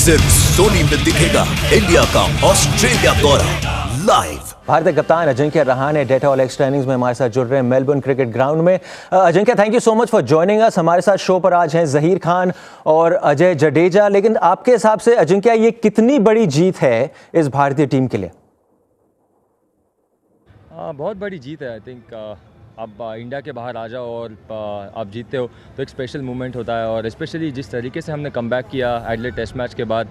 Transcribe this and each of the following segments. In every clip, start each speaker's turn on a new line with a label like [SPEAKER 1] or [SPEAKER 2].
[SPEAKER 1] सिर्फ सोनी में दिखेगा इंडिया का ऑस्ट्रेलिया दौरा लाइव।
[SPEAKER 2] भारतीय कप्तान Ajinkya Rahane Dettol extra innings में हमारे साथ जुड़ रहे हैं मेलबर्न क्रिकेट ग्राउंड में। Ajinkya, thank you so much for joining अस। हमारे साथ शो पर आज हैं जहीर खान और अजय जडेजा। लेकिन आपके हिसाब से अजिंक्य, ये कितनी बड़ी जीत है इस भारतीय टीम के लिए?
[SPEAKER 3] बहुत बड़ी जीत है। आई थिंक आप इंडिया के बाहर आ जाओ और आप जीतते हो तो एक स्पेशल मोमेंट होता है। और स्पेशली जिस तरीके से हमने कमबैक किया एडिलेड टेस्ट मैच के बाद,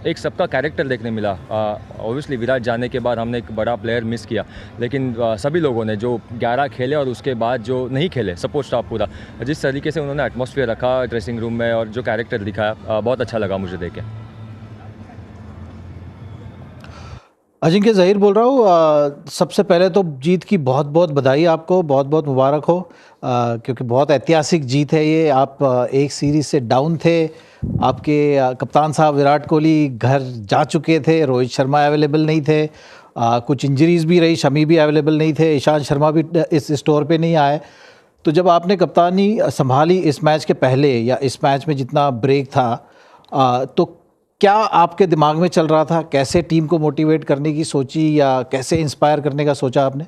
[SPEAKER 3] एक सबका कैरेक्टर देखने मिला। ऑब्वियसली विराट जाने के बाद हमने एक बड़ा प्लेयर मिस किया, लेकिन सभी लोगों ने जो 11 खेले और उसके बाद जो नहीं खेले, सपोर्ट स्टाफ पूरा, जिस तरीके से उन्होंने एटमॉस्फेयर रखा ड्रेसिंग रूम में और जो कैरेक्टर दिखाया, बहुत अच्छा लगा मुझे देख के।
[SPEAKER 4] अजिंक्य, ज़हीर बोल रहा हूँ। सबसे पहले तो जीत की बहुत बहुत बधाई आपको, बहुत बहुत मुबारक हो, क्योंकि बहुत ऐतिहासिक जीत है ये। आप एक सीरीज़ से डाउन थे, आपके कप्तान साहब विराट कोहली घर जा चुके थे, रोहित शर्मा अवेलेबल नहीं थे, कुछ इंजरीज़ भी रही, शमी भी अवेलेबल नहीं थे, ईशांत शर्मा भी इस स्टोर पे नहीं आए। तो जब आपने कप्तानी संभाली इस मैच के पहले या इस मैच में जितना ब्रेक था, तो क्या आपके दिमाग में चल रहा था? कैसे टीम को मोटिवेट करने की सोची या कैसे इंस्पायर करने का सोचा आपने?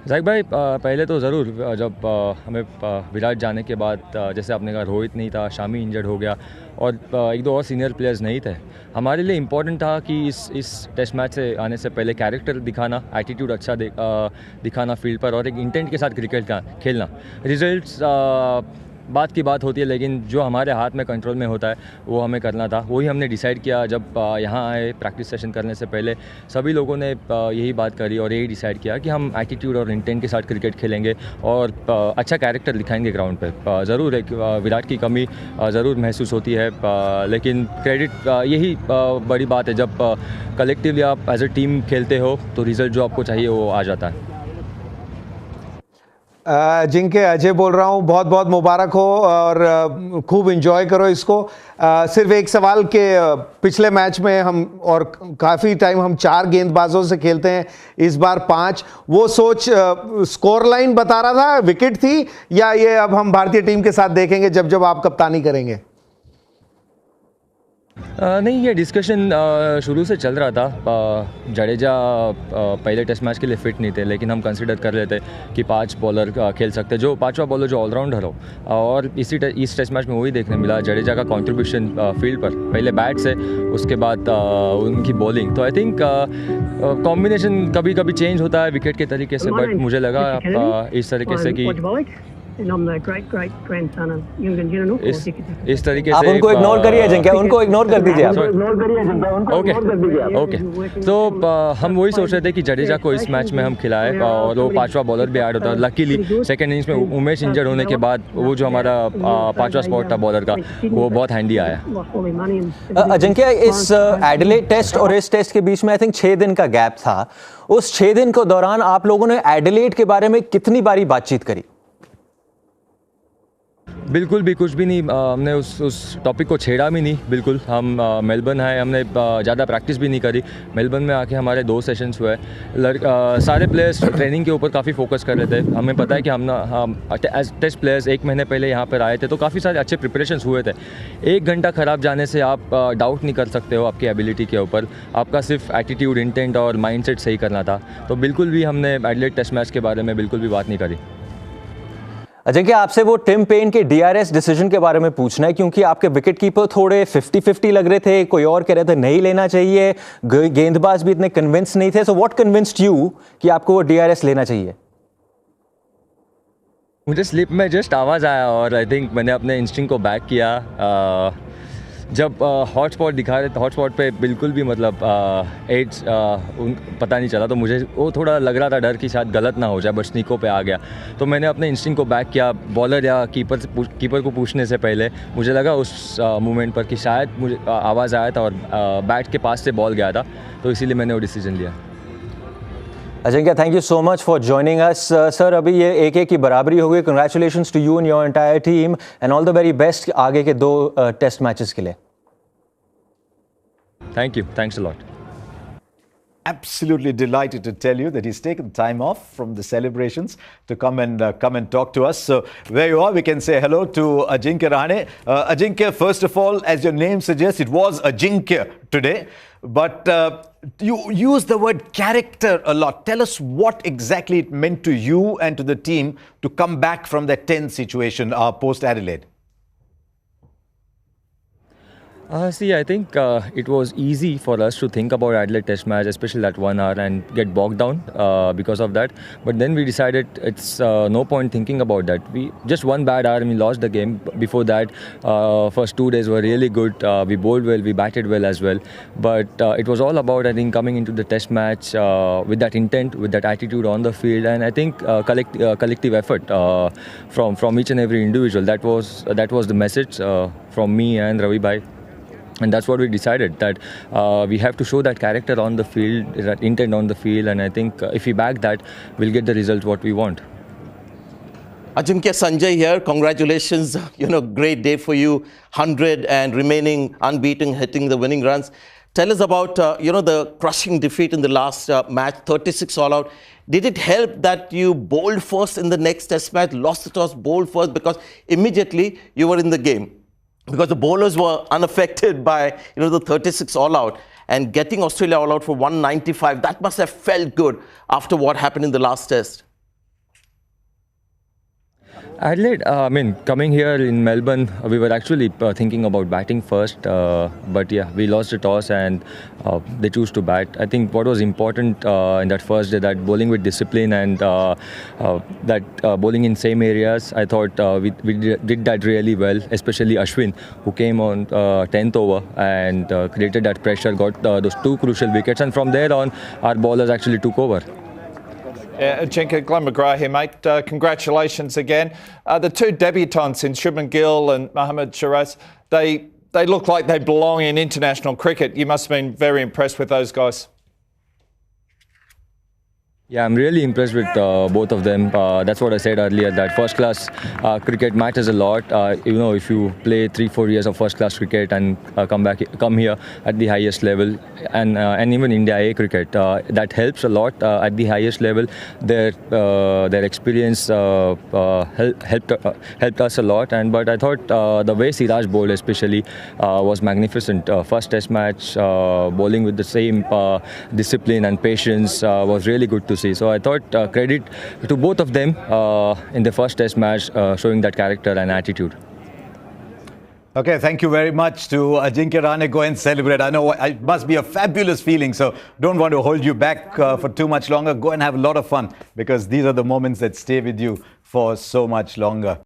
[SPEAKER 3] जाहिर भाई, पहले तो ज़रूर जब हमें विराट जाने के बाद, जैसे आपने कहा, रोहित नहीं था, शामी इंजर्ड हो गया और एक दो और सीनियर प्लेयर्स नहीं थे, हमारे लिए इम्पोर्टेंट था कि इस टेस्ट मैच से आने से पहले कैरेक्टर दिखाना, एटीट्यूड अच्छा दिखाना फील्ड पर और एक इंटेंट के साथ क्रिकेट का खेलना। रिजल्ट्स बात की बात होती है, लेकिन जो हमारे हाथ में कंट्रोल में होता है वो हमें करना था। वही हमने डिसाइड किया जब यहाँ आए। प्रैक्टिस सेशन करने से पहले सभी लोगों ने यही बात करी और यही डिसाइड किया कि हम एटीट्यूड और इंटेंट के साथ क्रिकेट खेलेंगे और अच्छा कैरेक्टर दिखाएंगे ग्राउंड पे। ज़रूर एक विराट की कमी ज़रूर महसूस होती है, लेकिन क्रेडिट यही बड़ी बात है, जब कलेक्टिवली आप एज ए टीम खेलते हो तो रिज़ल्ट जो आपको चाहिए वो आ जाता है।
[SPEAKER 5] अजिंक्य, अजय बोल रहा हूँ, बहुत बहुत मुबारक हो और खूब एंजॉय करो इसको। सिर्फ एक सवाल के, पिछले मैच में हम और काफ़ी टाइम हम 4 गेंदबाजों से खेलते हैं, इस बार 5। वो सोच स्कोर लाइन बता रहा था, विकेट थी, या ये अब हम भारतीय टीम के साथ देखेंगे जब जब आप कप्तानी करेंगे?
[SPEAKER 3] नहीं, ये डिस्कशन शुरू से चल रहा था। जडेजा पहले टेस्ट मैच के लिए फिट नहीं थे, लेकिन हम कंसिडर कर लेते कि 5 बॉलर खेल सकते, जो 5वां बॉलर जो ऑलराउंडर हो। और इस टेस्ट मैच में वही देखने मिला, जडेजा का कंट्रीब्यूशन फील्ड पर, पहले बैट से, उसके बाद उनकी बॉलिंग। तो आई थिंक कॉम्बिनेशन कभी कभी चेंज होता है विकेट के तरीके से, बट मुझे लगा इस तरीके से कि इस तरीके से
[SPEAKER 2] आप उनको इग्नोर करिए अजिंक्य, उनको इग्नोर कर दीजिए आप।
[SPEAKER 3] ओके, तो हम वही सोच रहे थे कि जडेजा को इस मैच में हम खिलाए और वो 5वां बॉलर भी ऐड होता है। लकीली सेकंड इनिंग्स में उमेश इंजर्ड होने के बाद वो जो हमारा 5वां स्पॉट था बॉलर का, वो बहुत हैंडी आया।
[SPEAKER 2] अजिंक्य, इस एडिलेड टेस्ट और इस टेस्ट के बीच में आई थिंक 6 दिन का गैप था। उस 6 दिन के दौरान आप लोगों ने एडिलेड के बारे में कितनी बारी बातचीत करी?
[SPEAKER 3] बिल्कुल भी कुछ भी नहीं, हमने उस टॉपिक को छेड़ा भी नहीं। बिल्कुल, हम मेलबर्न आए, हमने ज़्यादा प्रैक्टिस भी नहीं करी। मेलबर्न में आके हमारे 2 सेशंस हुए। सारे प्लेयर्स ट्रेनिंग के ऊपर काफ़ी फोकस कर रहे थे। हमें पता है कि हम एज टेस्ट प्लेयर्स 1 महीने पहले यहाँ पर आए थे, तो काफ़ी सारे अच्छे प्रिपरेशंस हुए थे। 1 घंटा ख़राब जाने से आप डाउट नहीं कर सकते हो आपकी एबिलिटी के ऊपर। आपका सिर्फ एटीट्यूड, इंटेंट और माइंडसेट सही करना था। तो बिल्कुल भी हमने एडिलेड टेस्ट मैच के बारे में बिल्कुल भी बात नहीं करी।
[SPEAKER 2] अजिंक्य, आपसे वो टिम पेन के DRS डिसीजन के बारे में पूछना है, क्योंकि आपके विकेट कीपर थोड़े 50-50 लग रहे थे। कोई और कह रहे थे नहीं लेना चाहिए, गेंदबाज भी इतने कन्विंस नहीं थे। सो व्हाट कन्विंस्ड यू कि आपको वो DRS लेना चाहिए?
[SPEAKER 3] मुझे स्लिप में जस्ट आवाज़ आया और आई थिंक मैंने अपने इंस्टिंक्ट को बैक किया। जब हॉटस्पॉट दिखा रहे थे, हॉटस्पॉट पे बिल्कुल भी मतलब एड्स पता नहीं चला, तो मुझे वो थोड़ा लग रहा था डर कि शायद गलत ना हो जाए, बट स्नीकों पे आ गया। तो मैंने अपने इंस्टिंक्ट को बैक किया। बॉलर या कीपर को पूछने से पहले मुझे लगा उस मोमेंट पर कि शायद मुझे आवाज़ आया था और बैट के पास से बॉल गया था, तो इसीलिए मैंने वो डिसीजन लिया।
[SPEAKER 2] Ajinkya, thank you so much for joining us. Sir, अभी ये 1-1 की बराबरी हो गई। Congratulations to you and your entire team and all the very best आगे के 2 टेस्ट मैचेस के लिए।
[SPEAKER 3] Thank you, thanks a lot.
[SPEAKER 1] absolutely delighted to tell you that he's taken time off from the celebrations to come and talk to us. So where you are, we can say hello to Ajinkya Rahane. Ajinkya, first of all, as your name suggests, it was Ajinkya today, but you use the word character a lot. Tell us what exactly it meant to you and to the team to come back from that tense situation post-Adelaide.
[SPEAKER 3] See, I think it was easy for us to think about Adelaide Test match, especially that 1 hour, and get bogged down because of that. But then we decided it's no point thinking about that. We just one bad hour and we lost the game. Before that, first 2 days were really good. We bowled well, we batted well as well. But it was all about, I think, coming into the Test match with that intent, with that attitude on the field, and I think collective effort from each and every individual. That was the message from me and Ravi Bhai. And that's what we decided, that we have to show that character on the field, that intent on the field, and I think if we back that, we'll get the result what we want.
[SPEAKER 6] Ajinkya, Sanjay here. Congratulations. Great day for you. 100 and remaining unbeaten, hitting the winning runs. Tell us about, the crushing defeat in the last match, 36 all out. Did it help that you bowled first in the next Test match, lost the toss, bowled first, because immediately you were in the game? Because the bowlers were unaffected by, the 36 all out, and getting Australia all out for 195, that must have felt good after what happened in the last Test.
[SPEAKER 3] Adelaide, coming here in Melbourne, we were actually thinking about batting first, but yeah, we lost the toss and they chose to bat. I think what was important in that first day, that bowling with discipline and that bowling in same areas, I thought we did that really well, especially Ashwin, who came on 10th over and created that pressure, got those 2 crucial wickets, and from there on, our bowlers actually took over.
[SPEAKER 7] Yeah, Ajinkya, Glenn McGrath here, mate. Congratulations again. The 2 debutants in Shubman Gill and Mohammad Shiraz, they look like they belong in international cricket. You must have been very impressed with those guys.
[SPEAKER 3] Yeah, I'm really impressed with both of them. That's what I said earlier, that first-class cricket matters a lot. If you play 3-4 years of first-class cricket and come here at the highest level, and even India A cricket, that helps a lot at the highest level. Their experience helped us a lot. But I thought the way Siraj bowled especially was magnificent. First Test match, bowling with the same discipline and patience was really good to see. So I thought credit to both of them in the first Test match, showing that character and attitude.
[SPEAKER 1] Okay, thank you very much to Ajinkya Rahane. Go and celebrate. I know it must be a fabulous feeling, so don't want to hold you back for too much longer. Go and have a lot of fun, because these are the moments that stay with you for so much longer.